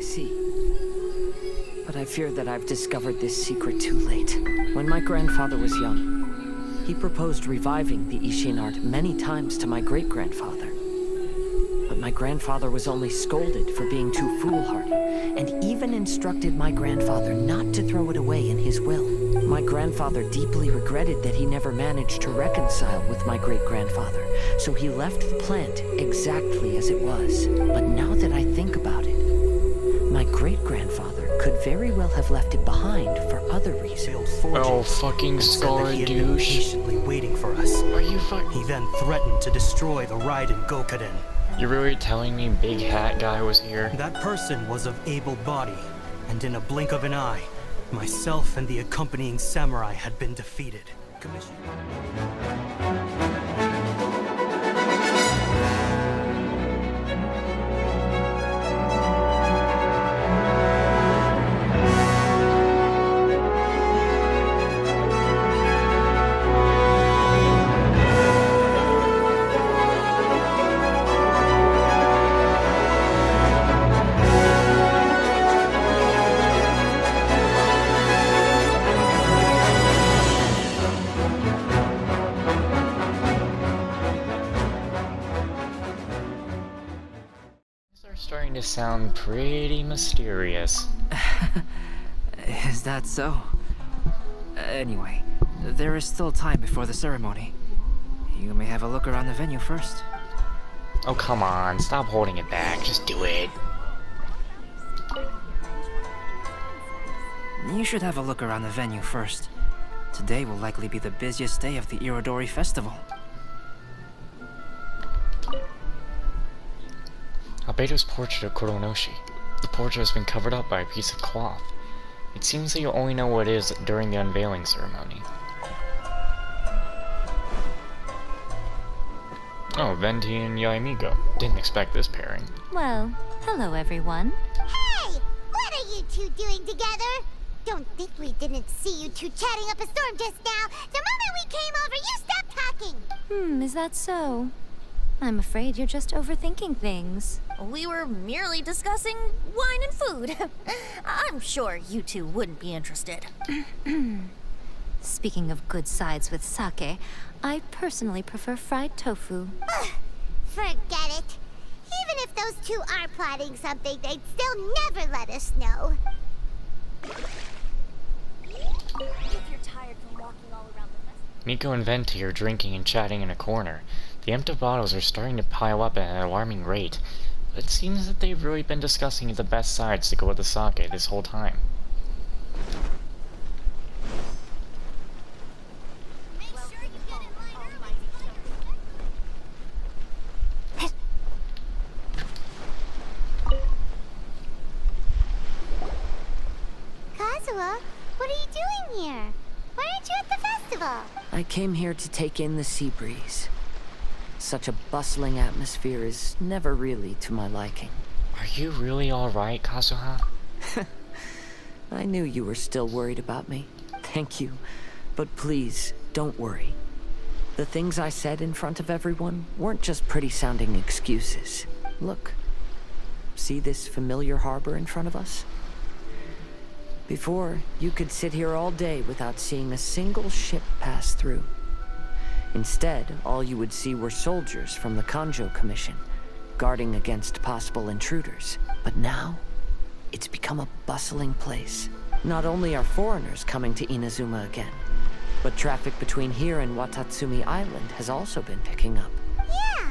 see. But I fear that I've discovered this secret too late. When my grandfather was young, he proposed reviving the Ishin art many times to my great-grandfather. But my grandfather was only scolded for being too foolhardy, and even instructed my grandfather not to throw it away in his will. My grandfather deeply regretted that he never managed to reconcile with my great-grandfather, so he left the plant exactly as it was. But now that I think about it, my great-grandfather could very well have left it behind for other reasons. Oh, fucking scar douche. Patiently waiting for us. Are you fucking... He then threatened to destroy the Raiden Gokaden. You're really telling me Big Hat Guy was here? That person was of able body, and in a blink of an eye, myself and the accompanying samurai had been defeated. Starting to sound pretty mysterious. Is that so? Anyway, there is still time before the ceremony. You may have a look around the venue first. Oh, come on. Stop holding it back. Just do it. You should have a look around the venue first. Today will likely be the busiest day of the Irodori Festival. Albedo's portrait of Koronoshi. The portrait has been covered up by a piece of cloth. It seems that you'll only know what it is during the unveiling ceremony. Oh, Venti and Yaimigo. Didn't expect this pairing. Well, hello everyone. Hey! What are you two doing together? Don't think we didn't see you two chatting up a storm just now. The moment we came over, you stopped talking. Is that so? I'm afraid you're just overthinking things. We were merely discussing wine and food. I'm sure you two wouldn't be interested. Speaking of good sides with sake, I personally prefer fried tofu. Forget it. Even if those two are plotting something, they'd still never let us know. If you're tired from walking all around the festival... Miko and Venti are drinking and chatting in a corner. The empty bottles are starting to pile up at an alarming rate. But it seems that they've really been discussing the best sides to go with the sake this whole time. Make sure you get in line early. Kazuha, what are you doing here? Why aren't you at the festival? I came here to take in the sea breeze. Such a bustling atmosphere is never really to my liking. Are you really alright, Kazuha? I knew you were still worried about me. Thank you. But please, don't worry. The things I said in front of everyone weren't just pretty-sounding excuses. Look. See this familiar harbor in front of us? Before, you could sit here all day without seeing a single ship pass through. Instead, all you would see were soldiers from the Kanjo Commission, guarding against possible intruders. But now, it's become a bustling place. Not only are foreigners coming to Inazuma again, but traffic between here and Watatsumi Island has also been picking up. Yeah,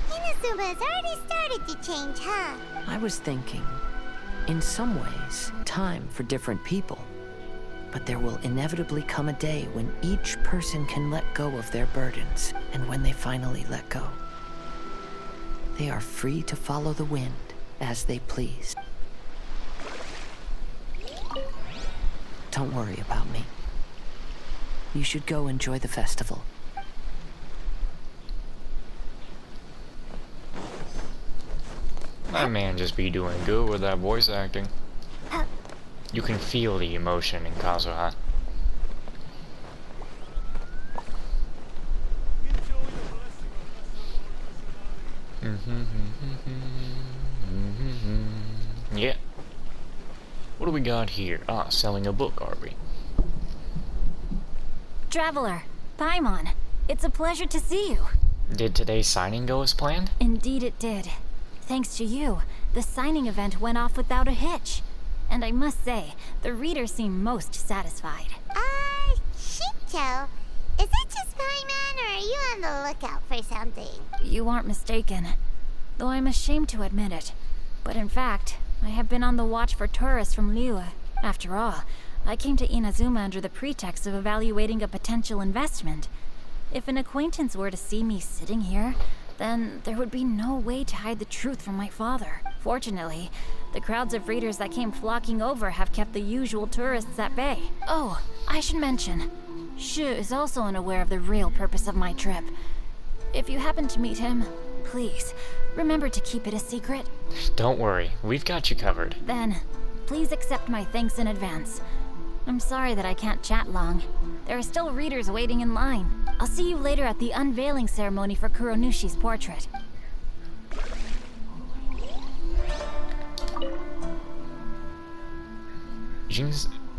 Inazuma's already started to change, huh? I was thinking, in some ways, time for different people. But there will inevitably come a day when each person can let go of their burdens, and when they finally let go, they are free to follow the wind as they please. Don't worry about me. You should go enjoy the festival. That man just be doing good with that voice acting. You can feel the emotion in Kazuha. Yeah, What do we got here? Ah, selling a book, are we? Traveler, Paimon, it's a pleasure to see you. Did today's signing go as planned? Indeed it did. Thanks to you, the signing event went off without a hitch. And I must say, the readers seem most satisfied. Shinto, is it just Paimon, or are you on the lookout for something? You aren't mistaken, though I'm ashamed to admit it. But in fact, I have been on the watch for tourists from Liyue. After all, I came to Inazuma under the pretext of evaluating a potential investment. If an acquaintance were to see me sitting here, then there would be no way to hide the truth from my father. Fortunately, the crowds of readers that came flocking over have kept the usual tourists at bay. Oh, I should mention, Shu is also unaware of the real purpose of my trip. If you happen to meet him, please, remember to keep it a secret. Don't worry, we've got you covered. Then, please accept my thanks in advance. I'm sorry that I can't chat long. There are still readers waiting in line. I'll see you later at the unveiling ceremony for Kuronushi's portrait.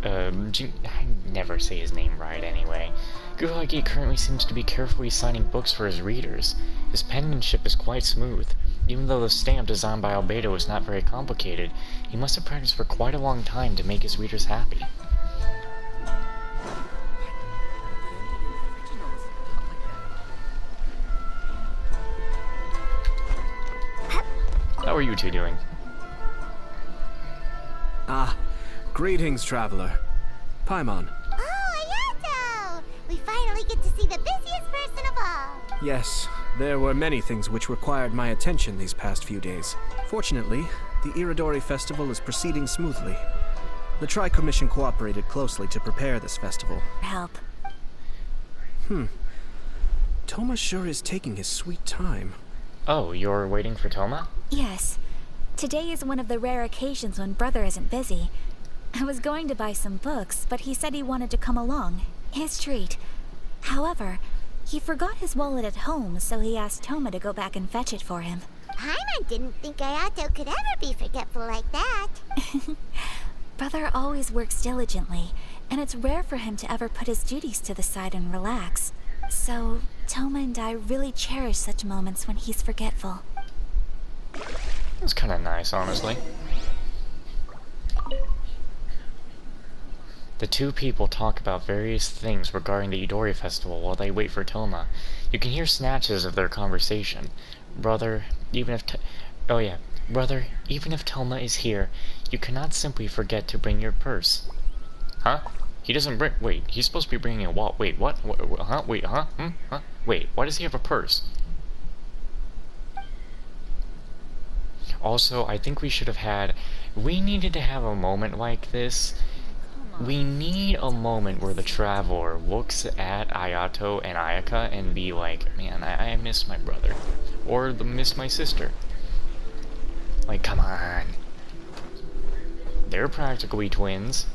I never say his name right anyway. Guhagi currently seems to be carefully signing books for his readers. His penmanship is quite smooth. Even though the stamp designed by Albedo is not very complicated, he must have practiced for quite a long time to make his readers happy. How are you two doing? Ah, greetings, traveler. Paimon. Oh, Ayato! We finally get to see the busiest person of all. Yes, there were many things which required my attention these past few days. Fortunately, the Iridori Festival is proceeding smoothly. The Tri-Commission cooperated closely to prepare this festival. Help. Toma sure is taking his sweet time. Oh, you're waiting for Toma? Yes. Today is one of the rare occasions when Brother isn't busy. I was going to buy some books, but he said he wanted to come along. His treat. However, he forgot his wallet at home, so he asked Toma to go back and fetch it for him. Paimon didn't think Ayato could ever be forgetful like that. Brother always works diligently, and it's rare for him to ever put his duties to the side and relax. So, Toma and I really cherish such moments when he's forgetful. That's kind of nice, honestly. The two people talk about various things regarding the Idori Festival while they wait for Toma. You can hear snatches of their conversation. Brother, even if Toma is here, you cannot simply forget to bring your purse. Huh? He doesn't bring. Wait, he's supposed to be bringing a wallet. Wait, what? Huh? Wait, huh? Huh? Wait, why does he have a purse? Also, I think we should have had. We needed to have a moment like this. We need a moment where the traveler looks at Ayato and Ayaka and be like, man, I miss my brother. Or miss my sister. Like, come on. They're practically twins.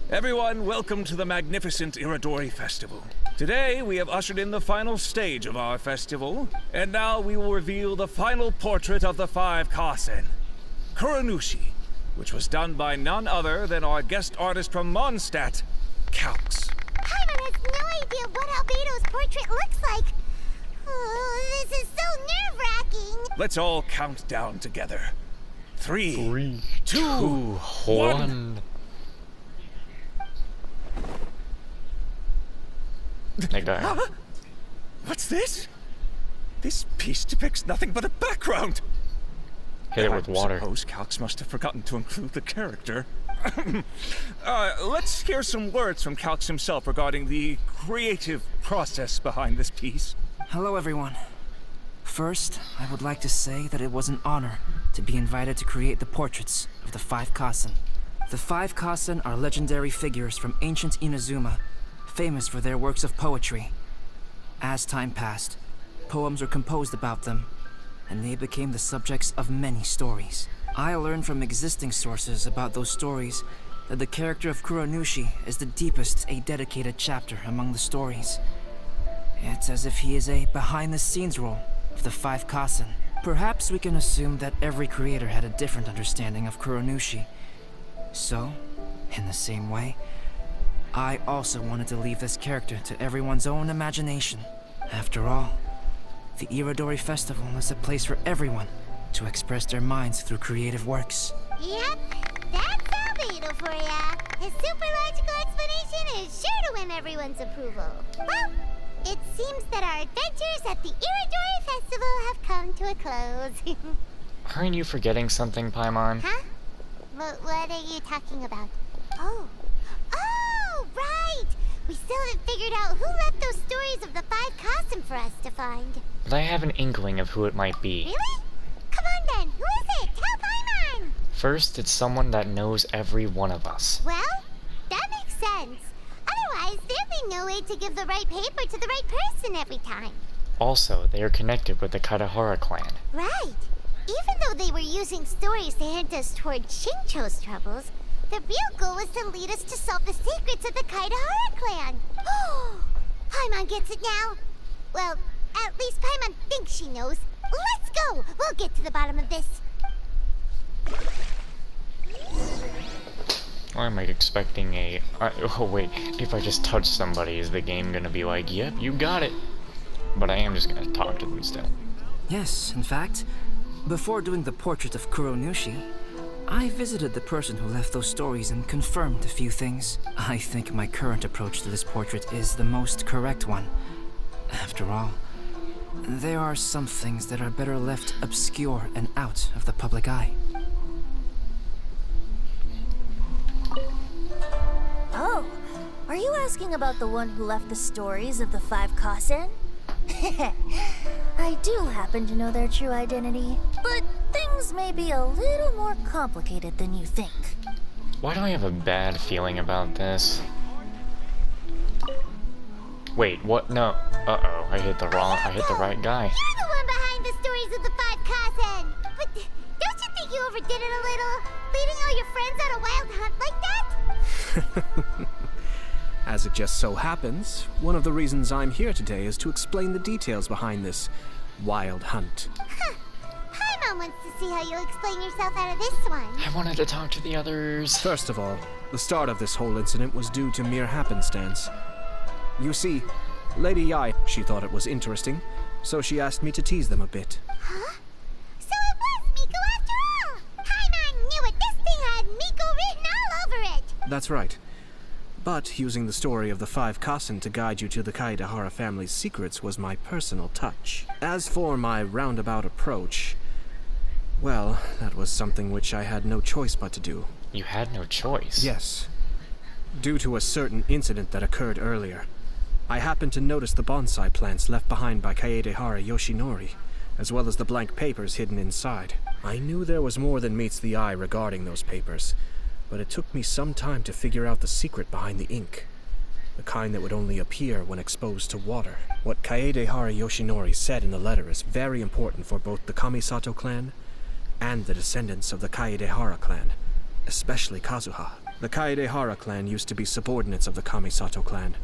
Everyone, welcome to the magnificent Iridori Festival. Today, we have ushered in the final stage of our festival, and now we will reveal the final portrait of the 5 Kasen, Kuronushi, which was done by none other than our guest artist from Mondstadt, Calx. Paimon has no idea what Albedo's portrait looks like. Oh, this is so nerve-wracking. Let's all count down together. 3, 3, 2, 1. That guy. What's this? This piece depicts nothing but a background. Hit it with water. I suppose Calx must have forgotten to include the character. Let's hear some words from Calx himself regarding the creative process behind this piece. Hello, everyone. First, I would like to say that it was an honor to be invited to create the portraits of the 5 Kasen. The 5 Kasen are legendary figures from ancient Inazuma, famous for their works of poetry. As time passed, poems were composed about them, and they became the subjects of many stories. I learned from existing sources about those stories that the character of Kuronushi is the deepest a dedicated chapter among the stories. It's as if he is a behind-the-scenes role of the 5 Kasen. Perhaps we can assume that every creator had a different understanding of Kuronushi. So, in the same way, I also wanted to leave this character to everyone's own imagination. After all, the Irodori Festival is a place for everyone to express their minds through creative works. Yep, that's Albedo for ya. His super logical explanation is sure to win everyone's approval. Well, it seems that our adventures at the Irodori Festival have come to a close. Aren't you forgetting something, Paimon? Huh? What are you talking about? Oh, right! We still haven't figured out who left those stories of the 5 Kasen for us to find. But I have an inkling of who it might be. Really? Come on then, who is it? Tell Paimon! First, it's someone that knows every one of us. Well, that makes sense. Otherwise, there'd be no way to give the right paper to the right person every time. Also, they are connected with the Kaidahara clan. Right. Even though they were using stories to hint us toward Shincho's troubles, the real goal was to lead us to solve the secrets of the Kaidahara clan. Oh, Paimon gets it now. Well, at least Paimon thinks she knows. Let's go! We'll get to the bottom of this. Why am I expecting a... oh wait, if I just touch somebody, is the game gonna be like, yep, you got it? But I am just gonna talk to them still. Yes, in fact, before doing the portrait of Kuronushi, I visited the person who left those stories and confirmed a few things. I think my current approach to this portrait is the most correct one. After all, there are some things that are better left obscure and out of the public eye. Oh, are you asking about the one who left the stories of the 5 Kasen? I do happen to know their true identity, but things may be a little more complicated than you think. Why do I have a bad feeling about this? Wait, what? No. Uh-oh, I hit the right guy. You're the one behind the stories of the 5 Kasen! But don't you think you overdid it a little? Leading all your friends on a wild hunt like that? As it just so happens, one of the reasons I'm here today is to explain the details behind this wild hunt. Huh. Paimon wants to see how you'll explain yourself out of this one. I wanted to talk to the others. First of all, the start of this whole incident was due to mere happenstance. You see, Lady Yai, she thought it was interesting, so she asked me to tease them a bit. Huh? So it was Miko after all! Paimon knew it! This thing had Miko written all over it! That's right. But using the story of the 5 Kasen to guide you to the Kaidahara family's secrets was my personal touch. As for my roundabout approach, well, that was something which I had no choice but to do. You had no choice? Yes. Due to a certain incident that occurred earlier, I happened to notice the bonsai plants left behind by Kaedehara Yoshinori, as well as the blank papers hidden inside. I knew there was more than meets the eye regarding those papers, but it took me some time to figure out the secret behind the ink. The kind that would only appear when exposed to water. What Kaedehara Yoshinori said in the letter is very important for both the Kamisato clan and the descendants of the Kaedehara clan, especially Kazuha. The Kaedehara clan used to be subordinates of the Kamisato clan.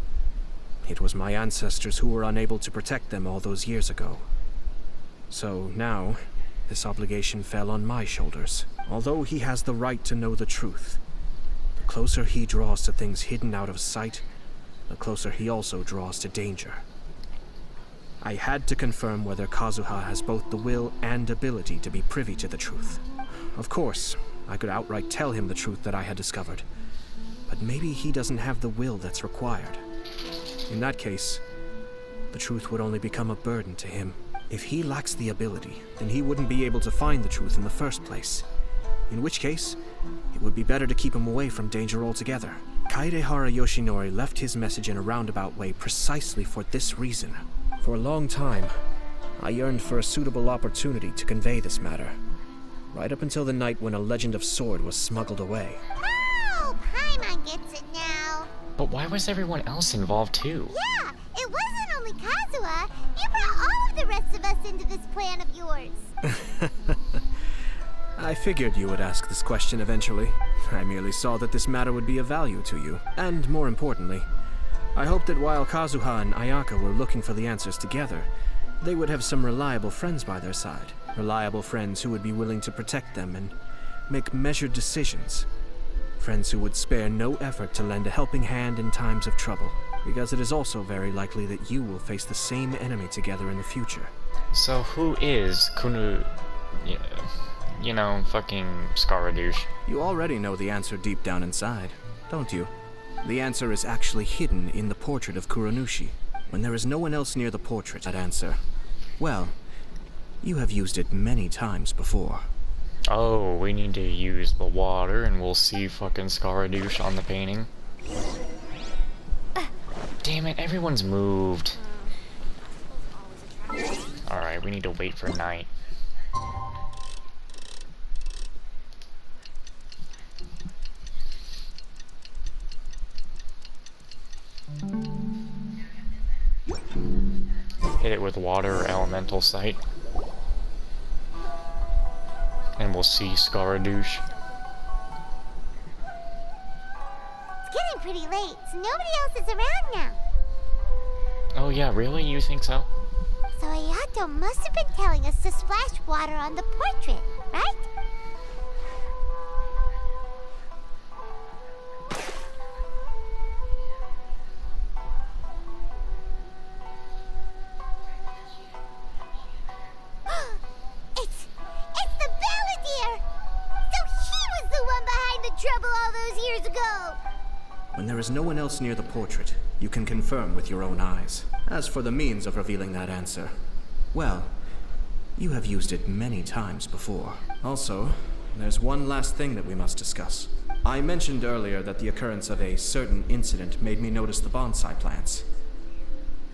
It was my ancestors who were unable to protect them all those years ago. So now, this obligation fell on my shoulders. Although he has the right to know the truth, the closer he draws to things hidden out of sight, the closer he also draws to danger. I had to confirm whether Kazuha has both the will and ability to be privy to the truth. Of course, I could outright tell him the truth that I had discovered, but maybe he doesn't have the will that's required. In that case, the truth would only become a burden to him. If he lacks the ability, then he wouldn't be able to find the truth in the first place. In which case, it would be better to keep him away from danger altogether. Kaedehara Yoshinori left his message in a roundabout way precisely for this reason. For a long time, I yearned for a suitable opportunity to convey this matter. Right up until the night when a legend of sword was smuggled away. Oh, Paimon gets it now. But why was everyone else involved too? Yeah, it wasn't only Kazuha. You brought all of the rest of us into this plan of yours. I figured you would ask this question eventually. I merely saw that this matter would be of value to you. And more importantly, I hoped that while Kazuha and Ayaka were looking for the answers together, They would have some reliable friends by their side. Reliable friends who would be willing to protect them and make measured decisions. Friends who would spare no effort to lend a helping hand in times of trouble. Because it is also very likely that you will face the same enemy together in the future. So who is Kunu... you know, fucking Scaradouche? You already know the answer deep down inside, don't you? The answer is actually hidden in the portrait of Kuronushi. When there is no one else near the portrait, that answer, well, you have used it many times before. Oh, we need to use the water and we'll see fucking Scaradouche on the painting. Damn it, everyone's moved. Alright, we need to wait for night. Hit it with water or elemental sight. And we'll see Scaradouche. It's getting pretty late, so nobody else is around now. Oh yeah, really? You think so? So Ayato must have been telling us to splash water on the portrait, right? It's the Balladeer! So he was the one behind the trouble all those years ago! When there is no one else near the portrait, you can confirm with your own eyes. As for the means of revealing that answer, well, you have used it many times before. Also, there's one last thing that we must discuss. I mentioned earlier that the occurrence of a certain incident made me notice the bonsai plants.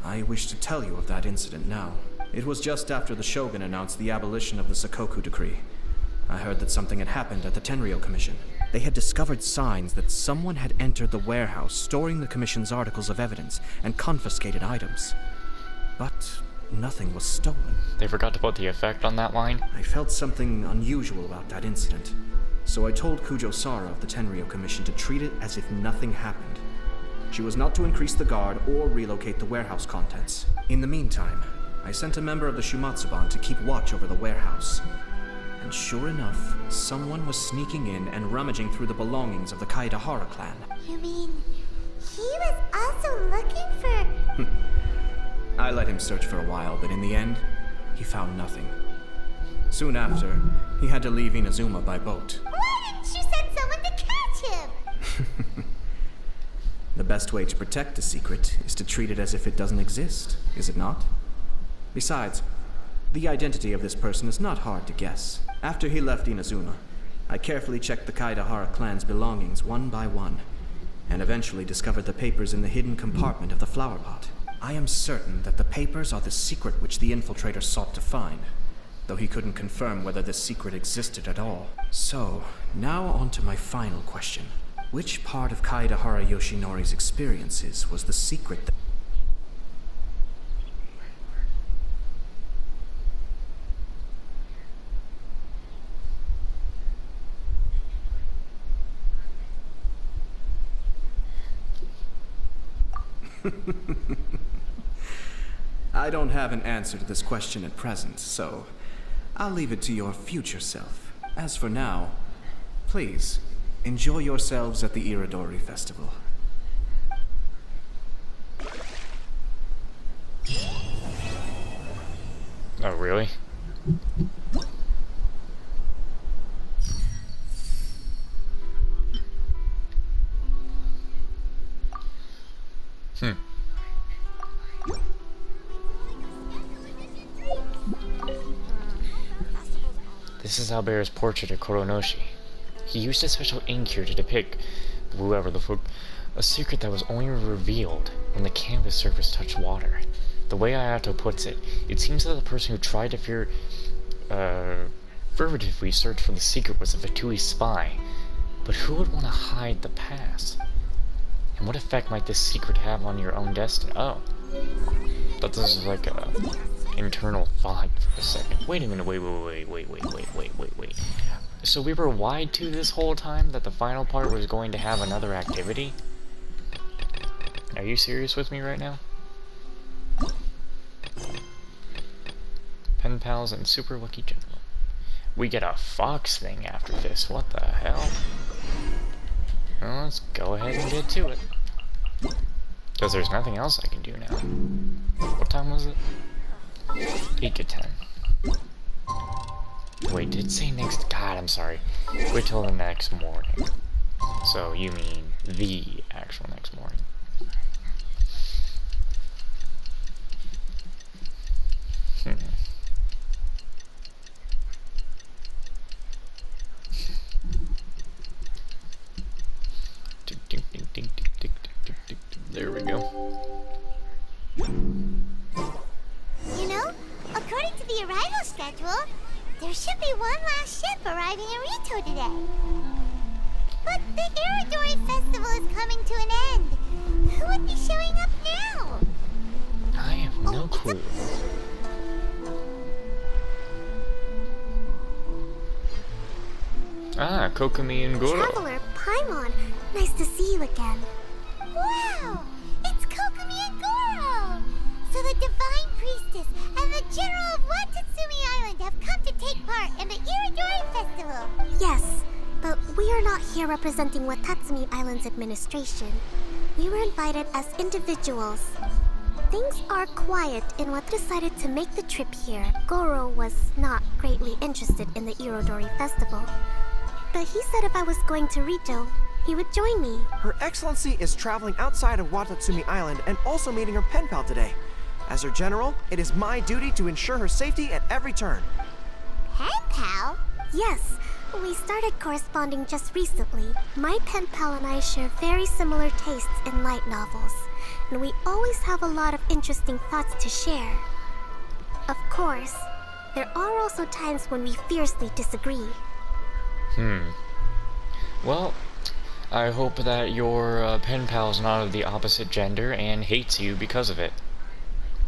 I wish to tell you of that incident now. It was just after the Shogun announced the abolition of the Sakoku decree. I heard that something had happened at the Tenryou Commission. They had discovered signs that someone had entered the warehouse storing the Commission's articles of evidence and confiscated items. But nothing was stolen. They forgot to put the effect on that line? I felt something unusual about that incident. So I told Kujo Sara of the Tenryou Commission to treat it as if nothing happened. She was not to increase the guard or relocate the warehouse contents. In the meantime, I sent a member of the Shumatsuban to keep watch over the warehouse. And sure enough, someone was sneaking in and rummaging through the belongings of the Kaedahara clan. You mean, he was also looking for... I let him search for a while, but in the end, he found nothing. Soon after, he had to leave Inazuma by boat. Why didn't you send someone to catch him? The best way to protect a secret is to treat it as if it doesn't exist, is it not? Besides, the identity of this person is not hard to guess. After he left Inazuma, I carefully checked the Kaedahara clan's belongings one by one, and eventually discovered the papers in the hidden compartment of the flower pot. I am certain that the papers are the secret which the infiltrator sought to find, though he couldn't confirm whether this secret existed at all. So, now on to my final question. Which part of Kaedahara Yoshinori's experiences was the secret that... I don't have an answer to this question at present, so I'll leave it to your future self. As for now, please, enjoy yourselves at the Iridori Festival. Oh, really? This is Albert's portrait of Kuronoshi. He used a special ink here to depict, whoever the fuck, a secret that was only revealed when the canvas surface touched water. The way Ayato puts it, it seems that the person who tried to furtively search for the secret was a Fatui spy. But who would want to hide the past? And what effect might this secret have on your own destiny? Oh. Thought this was like a internal thought for a second. Wait a minute, wait. So we were lied to this whole time that the final part was going to have another activity? Are you serious with me right now? pen pals and super lucky general. We get a fox thing after this. What the hell? Well, let's go ahead and get to it. Because there's nothing else I can do now. What time was it? 8 to 10. Wait, did it say next? God, I'm sorry. Wait till the next morning. So you mean the actual next morning. There we go. You know, according to the arrival schedule, there should be one last ship arriving in Ritou today. But the Iridori Festival is coming to an end. Who would be showing up now? I have no clue. Ah, Kokomi and Gorou. Traveler Paimon, nice to see you again. Wow, it's Kokomi and Gorou! So the Divine Priestess and the General of Watatsumi Island have come to take part in the Iridori Festival. Yes, but we are not here representing Watatsumi Island's administration. We were invited as individuals. Things are quiet in what decided to make the trip here. Gorou was not greatly interested in the Irodori Festival. But he said if I was going to Ritou, he would join me. Her Excellency is traveling outside of Watatsumi Island and also meeting her pen pal today. As her general, it is my duty to ensure her safety at every turn. Pen pal? Yes, we started corresponding just recently. My pen pal and I share very similar tastes in light novels, and we always have a lot of interesting thoughts to share. Of course, there are also times when we fiercely disagree. Well, I hope that your pen pal's not of the opposite gender and hates you because of it.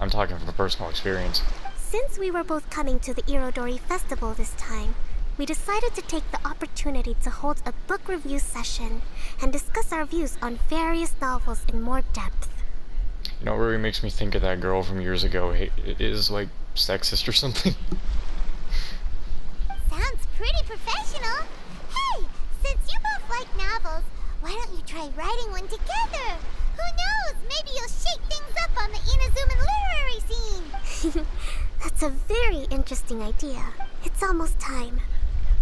I'm talking from personal experience. Since we were both coming to the Irodori Festival this time, we decided to take the opportunity to hold a book review session and discuss our views on various novels in more depth. You know, it really makes me think of that girl from years ago. It is like sexist or something. Sounds pretty professional. Hey, since you both like novels, why don't you try writing one together? Who knows? Maybe you'll shake things up on the Inazuman literary scene. That's a very interesting idea. It's almost time.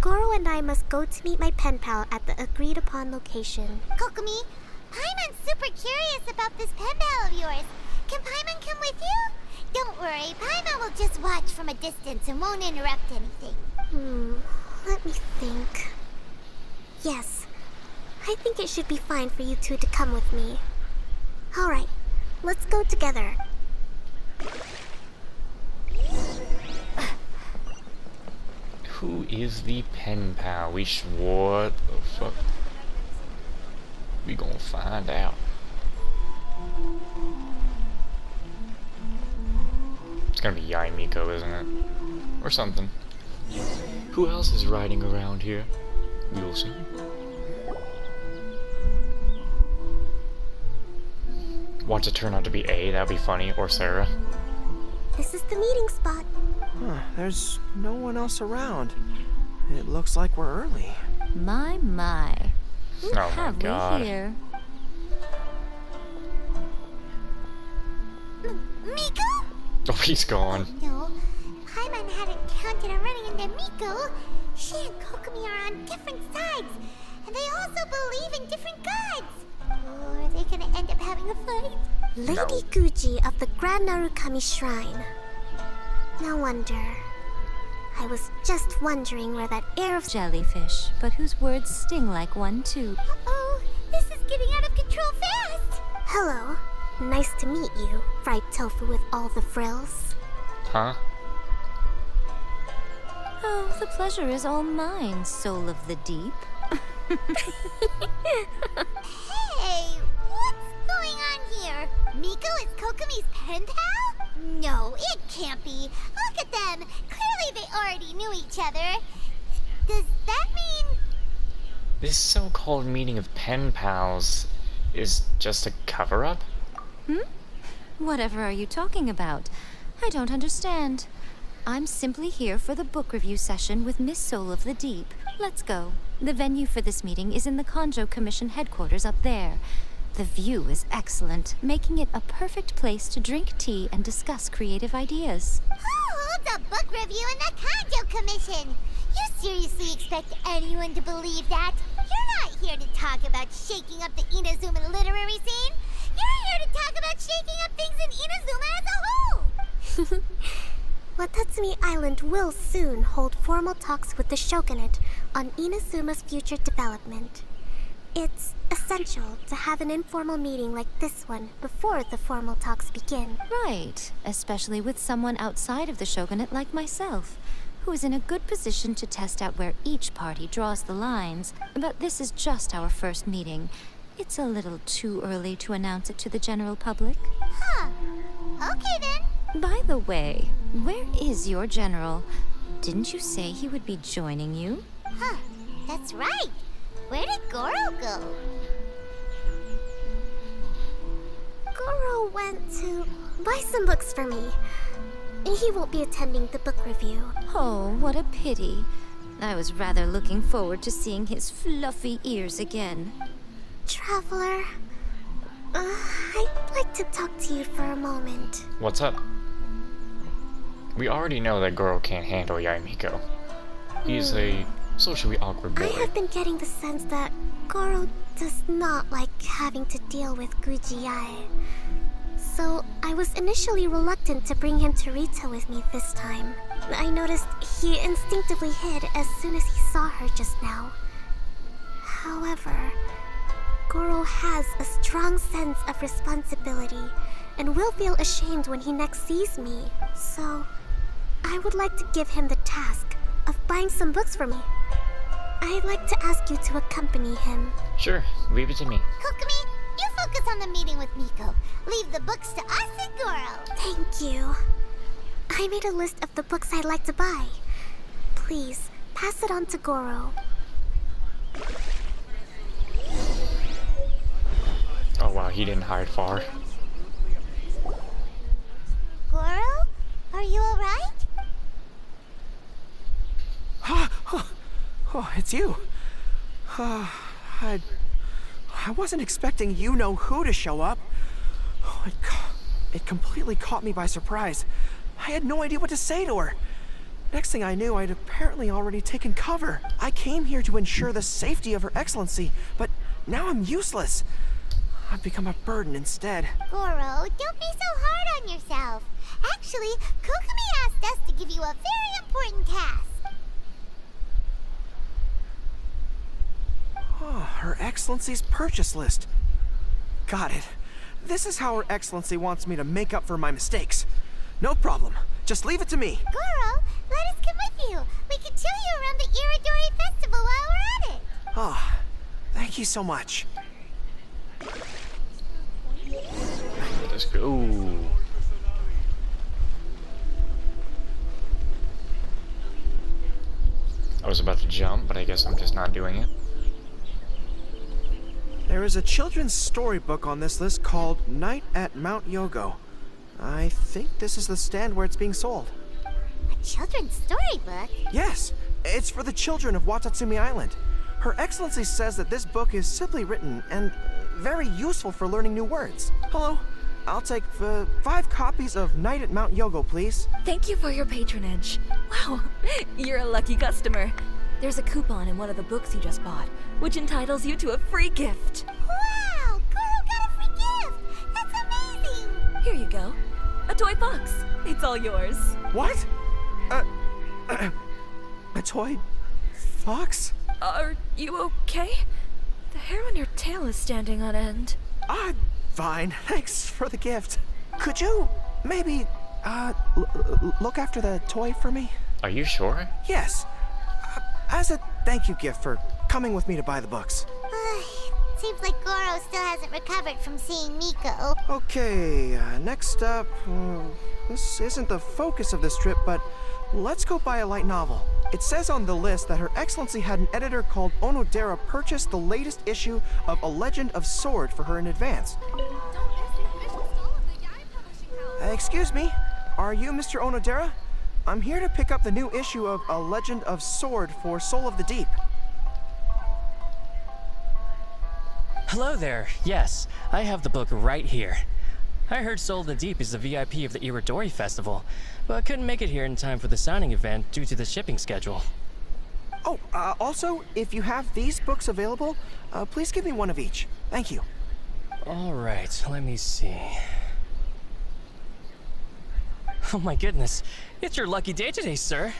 Gorou and I must go to meet my pen pal at the agreed upon location. Kokomi, Paimon's super curious about this pen pal of yours. Can Paimon come with you? Don't worry, Paimon will just watch from a distance and won't interrupt anything. Let me think. Yes, I think it should be fine for you two to come with me. Alright, let's go together. Who is the pen pal? What the fuck? We gonna find out. It's gonna be Yai Miko, isn't it? Or something. Who else is riding around here? We will see. Watch it turn out to be A, that'd be funny, or Sarah. This is the meeting spot. There's no one else around. It looks like we're early. My. Who Oh my God. we here? Miko? Oh, he's gone. No, Paimon hadn't counted on running into Miko. She and Kokomi are on different sides, and they also believe in different gods. Or are they gonna end up having a fight? Lady Guji of the Grand Narukami Shrine. No wonder. I was just wondering where that air of Jellyfish, but whose words sting like one too. Uh-oh, this is getting out of control fast! Hello. Nice to meet you, fried tofu with all the frills. Huh? Oh, the pleasure is all mine, soul of the deep. Hey, what's going on here? Miko is Kokomi's pen pal? No, it can't be. Look at them. Clearly they already knew each other. Does that mean... This so-called meeting of pen pals is just a cover-up? Whatever are you talking about? I don't understand. I'm simply here for the book review session with Miss Soul of the Deep. Let's go. The venue for this meeting is in the Konjo Commission headquarters up there. The view is excellent, making it a perfect place to drink tea and discuss creative ideas. Who holds a book review in the Konjo Commission? You seriously expect anyone to believe that? You're not here to talk about shaking up the Inazuma literary scene. You're here to talk about shaking up things in Inazuma as a whole. Watatsumi Island will soon hold formal talks with the shogunate on Inazuma's future development. It's essential to have an informal meeting like this one before the formal talks begin. Right, especially with someone outside of the shogunate like myself, who is in a good position to test out where each party draws the lines. But this is just our first meeting. It's a little too early to announce it to the general public. Huh. Okay then. By the way, where is your general? Didn't you say he would be joining you? Huh. That's right. Where did Gorou go? Gorou went to buy some books for me. He won't be attending the book review. Oh, what a pity. I was rather looking forward to seeing his fluffy ears again. Traveler, I'd like to talk to you for a moment. What's up? We already know that Gorou can't handle Yaimiko. He's a socially awkward boy. I have been getting the sense that Gorou does not like having to deal with Gujiai. So I was initially reluctant to bring him to ritou with me this time. I noticed he instinctively hid as soon as he saw her just now. However, Gorou has a strong sense of responsibility and will feel ashamed when he next sees me. So I would like to give him the task of buying some books for me. I'd like to ask you to accompany him. Sure, leave it to me. Kokomi, you focus on the meeting with Miko. Leave the books to us and Gorou. Thank you. I made a list of the books I'd like to buy. Please, pass it on to Gorou. Oh wow, he didn't hide far. Gorou? Are you alright? Oh, it's you. I wasn't expecting you-know-who to show up. Oh, it completely caught me by surprise. I had no idea what to say to her. Next thing I knew, I'd apparently already taken cover. I came here to ensure the safety of Her Excellency, but now I'm useless. I've become a burden instead. Gorou, don't be so hard on yourself. Actually, Kokomi asked us to give you a very important task. Oh, Her Excellency's purchase list. Got it. This is how Her Excellency wants me to make up for my mistakes. No problem. Just leave it to me. Gorou, let us come with you. We can show you around the Iridori Festival while we're at it. Ah, thank you so much. Let's go. I was about to jump, but I guess I'm just not doing it. There is a children's storybook on this list called Night at Mount Yogo. I think this is the stand where it's being sold. A children's storybook? Yes, it's for the children of Watatsumi Island. Her Excellency says that this book is simply written and very useful for learning new words. Hello, I'll take 5 copies of Night at Mount Yogo, please. Thank you for your patronage. Wow, you're a lucky customer. There's a coupon in one of the books you just bought, which entitles you to a free gift. Wow, Gorou got a free gift! That's amazing! Here you go. A toy box. It's all yours. What? A toy fox? Are you okay? The hair on your tail is standing on end. I'm fine. Thanks for the gift. Could you maybe, look after the toy for me? Are you sure? Yes. As a thank you gift for coming with me to buy the books. Seems like Gorou still hasn't recovered from seeing Miko. Okay, next up, this isn't the focus of this trip, but let's go buy a light novel. It says on the list that Her Excellency had an editor called Onodera purchase the latest issue of A Legend of Sword for her in advance. Excuse me, are you Mr. Onodera? I'm here to pick up the new issue of A Legend of Sword for Soul of the Deep. Hello there. Yes, I have the book right here. I heard Soul of the Deep is the VIP of the Iridori Festival, but couldn't make it here in time for the signing event due to the shipping schedule. Oh, also, if you have these books available, please give me one of each. Thank you. All right, let me see. Oh my goodness, it's your lucky day today, sir.